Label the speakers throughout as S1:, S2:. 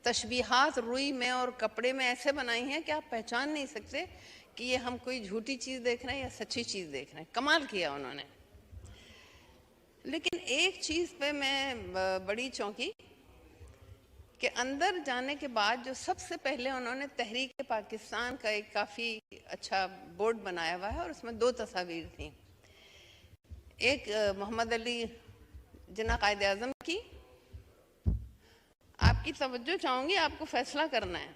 S1: تشبیہات روئی میں اور کپڑے میں ایسے بنائی ہیں کہ آپ پہچان نہیں سکتے کہ یہ ہم کوئی جھوٹی چیز دیکھ رہے ہیں یا سچی چیز دیکھ رہے ہیں. کمال کیا انہوں نے. لیکن ایک چیز پہ میں بڑی چونکی کہ اندر جانے کے بعد جو سب سے پہلے انہوں نے تحریک پاکستان کا ایک کافی اچھا بورڈ بنایا ہوا ہے اور اس میں 2 تصاویر تھیں. ایک محمد علی جناح قائد اعظم کی. آپ کی توجہ چاہوں گی، آپ کو فیصلہ کرنا ہے.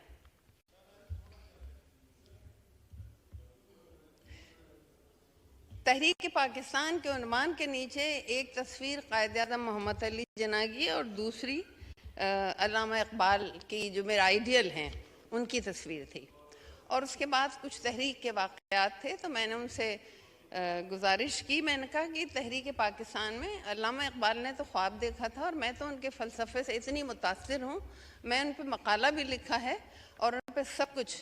S1: تحریک پاکستان کے عنوان کے نیچے ایک تصویر قائد اعظم محمد علی جناح کی اور دوسری علامہ اقبال کی جو میرا آئیڈیل ہیں ان کی تصویر تھی. اور اس کے بعد کچھ تحریک کے واقعات تھے تو میں نے ان سے گزارش کی. میں نے کہا کہ تحریک پاکستان میں علامہ اقبال نے تو خواب دیکھا تھا اور میں تو ان کے فلسفے سے اتنی متاثر ہوں، میں ان پہ مقالہ بھی لکھا ہے اور ان پہ سب کچھ،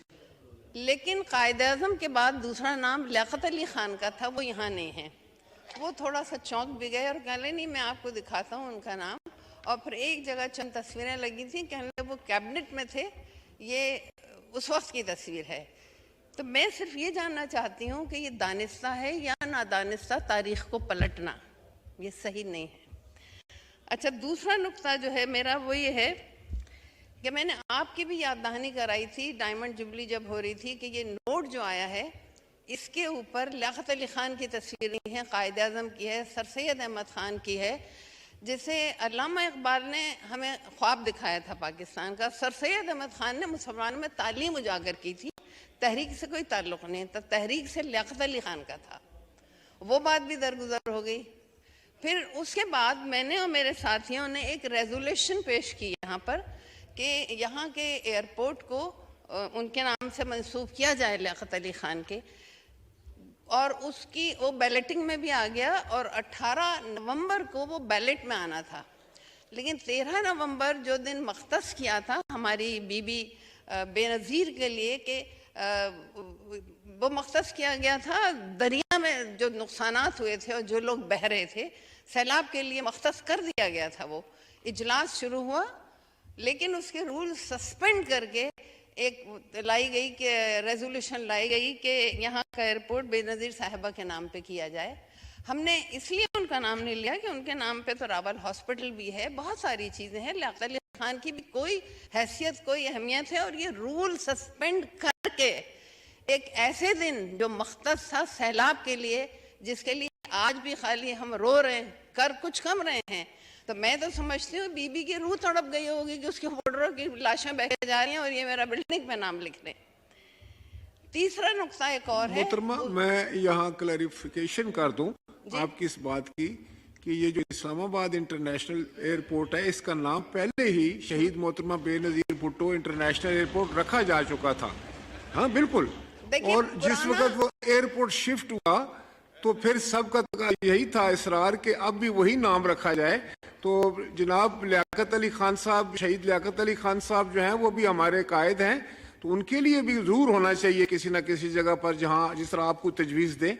S1: لیکن قائد اعظم کے بعد دوسرا نام لیاقت علی خان کا تھا، وہ یہاں نہیں ہے. وہ تھوڑا سا چونک بھی گئے اور کہنے نہیں میں آپ کو دکھاتا ہوں ان کا نام. اور پھر ایک جگہ چند تصویریں لگی تھیں، کہنے وہ کیبنٹ میں تھے، یہ اس وقت کی تصویر ہے. تو میں صرف یہ جاننا چاہتی ہوں کہ یہ دانستہ ہے یا نادانستہ تاریخ کو پلٹنا، یہ صحیح نہیں ہے. اچھا، دوسرا نقطہ جو ہے میرا وہ یہ ہے کہ میں نے آپ کی بھی یاد دہانی کرائی تھی ڈائمنڈ جبلی جب ہو رہی تھی کہ یہ نوٹ جو آیا ہے اس کے اوپر لیاقت علی خان کی تصویریں ہیں، قائد اعظم کی ہے، سر سید احمد خان کی ہے، جسے علامہ اقبال نے ہمیں خواب دکھایا تھا پاکستان کا. سر سید احمد خان نے مسلمان میں تعلیم اجاگر کی تھی، تحریک سے کوئی تعلق نہیں تھا، تحریک سے لیاقت علی خان کا تھا. وہ بات بھی درگزر ہو گئی. پھر اس کے بعد میں نے اور میرے ساتھیوں نے ایک ریزولوشن پیش کی یہاں پر کہ یہاں کے ایئرپورٹ کو ان کے نام سے منسوب کیا جائے لیاقت علی خان کے، اور اس کی وہ بیلٹنگ میں بھی آ گیا اور 18 نومبر کو وہ بیلٹ میں آنا تھا. لیکن 13 نومبر جو دن مختص کیا تھا ہماری بی بی بے نظیر کے لیے کہ وہ مختص کیا گیا تھا دریا میں جو نقصانات ہوئے تھے اور جو لوگ بہہ رہے تھے، سیلاب کے لیے مختص کر دیا گیا تھا. وہ اجلاس شروع ہوا لیکن اس کے رول سسپینڈ کر کے ایک لائی گئی کہ ریزولوشن لائی گئی کہ یہاں کا ایئرپورٹ بے نظیر صاحبہ کے نام پہ کیا جائے. ہم نے اس لیے ان کا نام نہیں لیا کہ ان کے نام پہ تو راول ہاسپٹل بھی ہے، بہت ساری چیزیں ہیں، لیاقت علی خان کی بھی کوئی حیثیت کوئی اہمیت ہے. اور یہ رول سسپینڈ کر کے ایک ایسے دن جو مختص تھا سیلاب کے لیے، جس کے لیے آج بھی خالی ہم رو رہے ہیں، کر کچھ کم رہے ہیں، تو میں تو سمجھتی ہوں بی بی کی روح تڑپ گئی ہوگی کہ اس کے بارڈروں کی لاشیں بہہ جا رہی ہیں اور یہ میرا بلڈنگ پہ نام لکھ رہے. تیسرا نقطہ ایک اور ہے.
S2: محترمہ میں یہاں کلیریفیکیشن کر دوں آپ کی اس بات کی کہ یہ جو اسلام آباد انٹرنیشنل ایئرپورٹ ہے اس کا نام پہلے ہی شہید محترمہ بے نظیر بھٹو انٹرنیشنل ایئرپورٹ رکھا جا چکا تھا. ہاں بالکل. اور جس وقت وہ ایئرپورٹ شفٹ ہوا تو پھر سب کا یہی تھا اصرار کہ اب بھی وہی نام رکھا جائے. تو جناب لیاقت علی خان صاحب، شہید لیاقت علی خان صاحب جو ہیں وہ بھی ہمارے قائد ہیں، تو ان کے لیے بھی ضرور ہونا چاہیے کسی نہ کسی جگہ پر جہاں جس طرح آپ کو تجویز دیں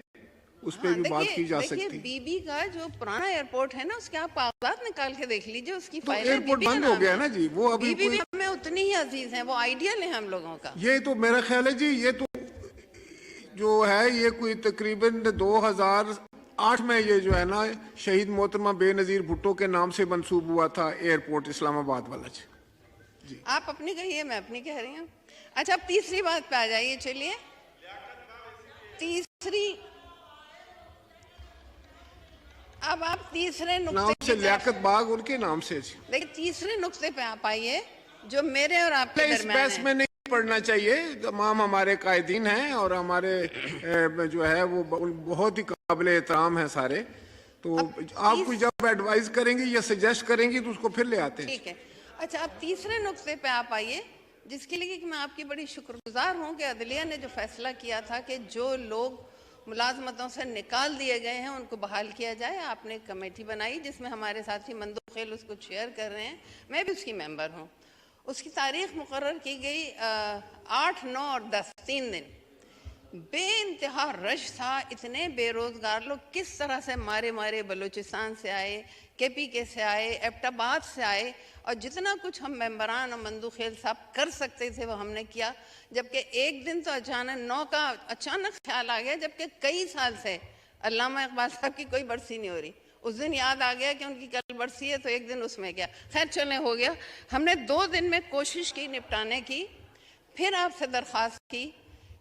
S2: اس پہ بھی بات کی جا سکتی.
S1: بی بی کا جو پرانا ایئرپورٹ ہے نا اس کے آپ کاغذات نکال کے دیکھ لیجئے، اس کی فائلیں
S2: ایئرپورٹ بند ہو گیا نا جی. وہ ابھی
S1: بی بی ہمیں اتنی ہی عزیز ہیں، وہ آئیڈیل ہیں ہم لوگوں کا.
S2: یہ تو میرا خیال ہے جی، یہ تو جو ہے یہ کوئی تقریباً 2008 میں یہ جو ہے نا شہید محترمہ بے نظیر بھٹو کے نام سے منسوب ہوا تھا ایئرپورٹ اسلام آباد والا.
S1: جی آپ اپنی کہیے، میں اپنی کہہ رہی ہوں. اچھا اب تیسری بات پہ آ جائیے. چلیے تیسری، اب آپ تیسرے نقطے
S2: سے لیاقت باغ ان کے نام سے.
S1: لیکن تیسرے نقطے پہ آپ آئیے جو میرے اور آپ کے
S2: اس بحث میں نہیں پڑھنا چاہیے. تمام ہمارے قائدین ہیں اور ہمارے جو ہے وہ بہت ہی قابل احترام ہیں سارے. تو آپ کو جب ایڈوائز کریں گی یا سجیسٹ کریں گی تو اس کو پھر لے آتے ہیں.
S1: ٹھیک ہے. اچھا اب تیسرے نقطے پہ آپ آئیے جس کے لیے کہ میں آپ کی بڑی شکر گزار ہوں کہ عدلیہ نے جو فیصلہ کیا تھا کہ جو لوگ ملازمتوں سے نکال دیے گئے ہیں ان کو بحال کیا جائے. آپ نے ایک کمیٹی بنائی جس میں ہمارے ساتھی مندو خیل اس کو چیئر کر رہے ہیں، میں بھی اس کی ممبر ہوں. اس کی تاریخ مقرر کی گئی 8، 9 اور 10، 3 دن. بے انتہا رش تھا. اتنے بے روزگار لوگ کس طرح سے مارے مارے بلوچستان سے آئے, کے پی کے سے آئے, ایبٹ آباد سے آئے, اور جتنا کچھ ہم ممبران اور مندوخیل صاحب کر سکتے تھے وہ ہم نے کیا. جبکہ ایک دن تو اچانک خیال آ گیا, جبکہ کئی سال سے علامہ اقبال صاحب کی کوئی برسی نہیں ہو رہی. اس دن یاد آ گیا کہ ان کی کل برسی ہے, تو ایک دن اس میں کیا. خیر چلیں, ہو گیا. ہم نے 2 دن میں کوشش کی نپٹانے کی. پھر آپ سے درخواست کی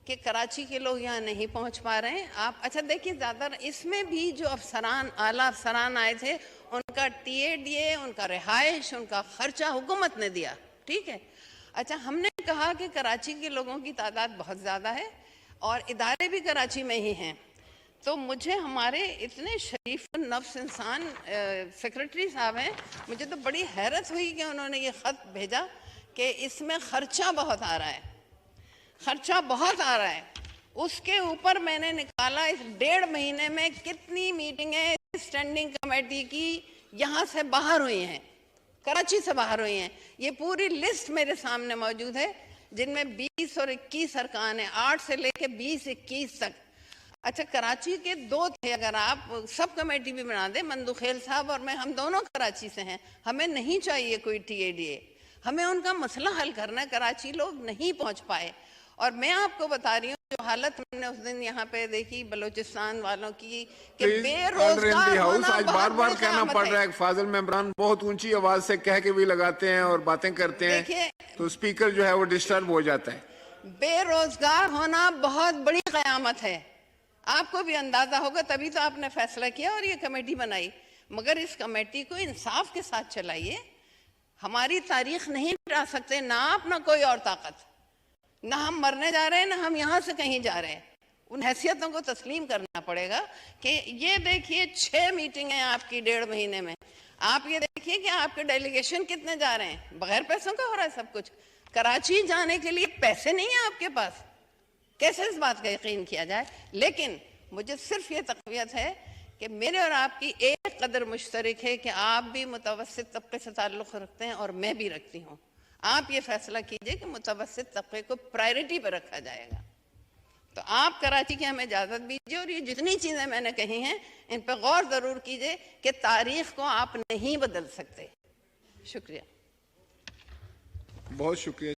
S1: کہ کراچی کے لوگ یہاں نہیں پہنچ پا رہے ہیں. آپ اچھا دیکھیے, زیادہ اس میں بھی جو افسران, اعلیٰ افسران آئے تھے, ان کا ٹی اے ڈی اے, ان کا رہائش, ان کا خرچہ حکومت نے دیا. ٹھیک ہے. اچھا, ہم نے کہا کہ کراچی کے لوگوں کی تعداد بہت زیادہ ہے اور ادارے بھی کراچی میں ہی ہیں. تو مجھے ہمارے اتنے شریف النفس انسان سیکرٹری صاحب ہیں, مجھے تو بڑی حیرت ہوئی کہ انہوں نے یہ خط بھیجا کہ اس میں خرچہ بہت آ رہا ہے, خرچہ بہت آ رہا ہے. اس کے اوپر میں نے نکالا اس 1.5 مہینے میں کتنی میٹنگیں اسٹینڈنگ کمیٹی کی یہاں سے باہر ہوئی ہیں, کراچی سے باہر ہوئی ہیں. یہ پوری لسٹ میرے سامنے موجود ہے, جن میں 20 اور 21 ارکان ہیں, 8 سے لے کے 20-21 تک. اچھا, کراچی کے 2 تھے, اگر آپ سب کمیٹی بھی بنا دیں, مندوخیل صاحب اور میں, ہم دونوں کراچی سے ہیں. ہمیں نہیں چاہیے کوئی ٹی اے ڈی اے, ہمیں ان کا مسئلہ حل کرنا ہے. کراچی لوگ نہیں پہنچ پائے. اور میں آپ کو بتا رہی ہوں جو حالت ہم نے اس دن یہاں پہ دیکھی بلوچستان والوں کی, کہ بے روزگار ہونا
S2: آج بار
S1: بہت
S2: بار
S1: بڑی
S2: کہنا
S1: قیامت
S2: پڑ رہا
S1: ہے.
S2: ہے. فاضل ممبران بہت اونچی آواز سے کہہ کے بھی لگاتے ہیں اور باتیں کرتے ہیں,
S1: دیکھیے,
S2: تو اسپیکر جو ہے وہ ڈسٹرب ہو جاتا ہے.
S1: بے روزگار ہونا بہت بڑی قیامت ہے. آپ کو بھی اندازہ ہوگا, تبھی تو آپ نے فیصلہ کیا اور یہ کمیٹی بنائی. مگر اس کمیٹی کو انصاف کے ساتھ چلائیے. ہماری تاریخ نہیں مٹا سکتے, نہ آپ نہ کوئی اور طاقت. نہ ہم مرنے جا رہے ہیں, نہ ہم یہاں سے کہیں جا رہے ہیں. ان حیثیتوں کو تسلیم کرنا پڑے گا کہ یہ دیکھیے 6 میٹنگیں آپ کی 1.5 مہینے میں. آپ یہ دیکھیے کہ آپ کے ڈیلیگیشن کتنے جا رہے ہیں, بغیر پیسوں کا ہو رہا ہے سب کچھ. کراچی جانے کے لیے پیسے نہیں ہیں آپ کے پاس, کیسے اس بات کا یقین کیا جائے. لیکن مجھے صرف یہ تقویت ہے کہ میرے اور آپ کی ایک قدر مشترک ہے, کہ آپ بھی متوسط طبقے سے تعلق رکھتے ہیں اور میں بھی رکھتی ہوں. آپ یہ فیصلہ کیجئے کہ متوسط طبقے کو پرائرٹی پہ رکھا جائے گا. تو آپ کراچی کی ہمیں اجازت دیجیے, اور یہ جتنی چیزیں میں نے کہی ہیں ان پہ غور ضرور کیجئے کہ تاریخ کو آپ نہیں بدل سکتے. شکریہ.
S2: بہت شکریہ.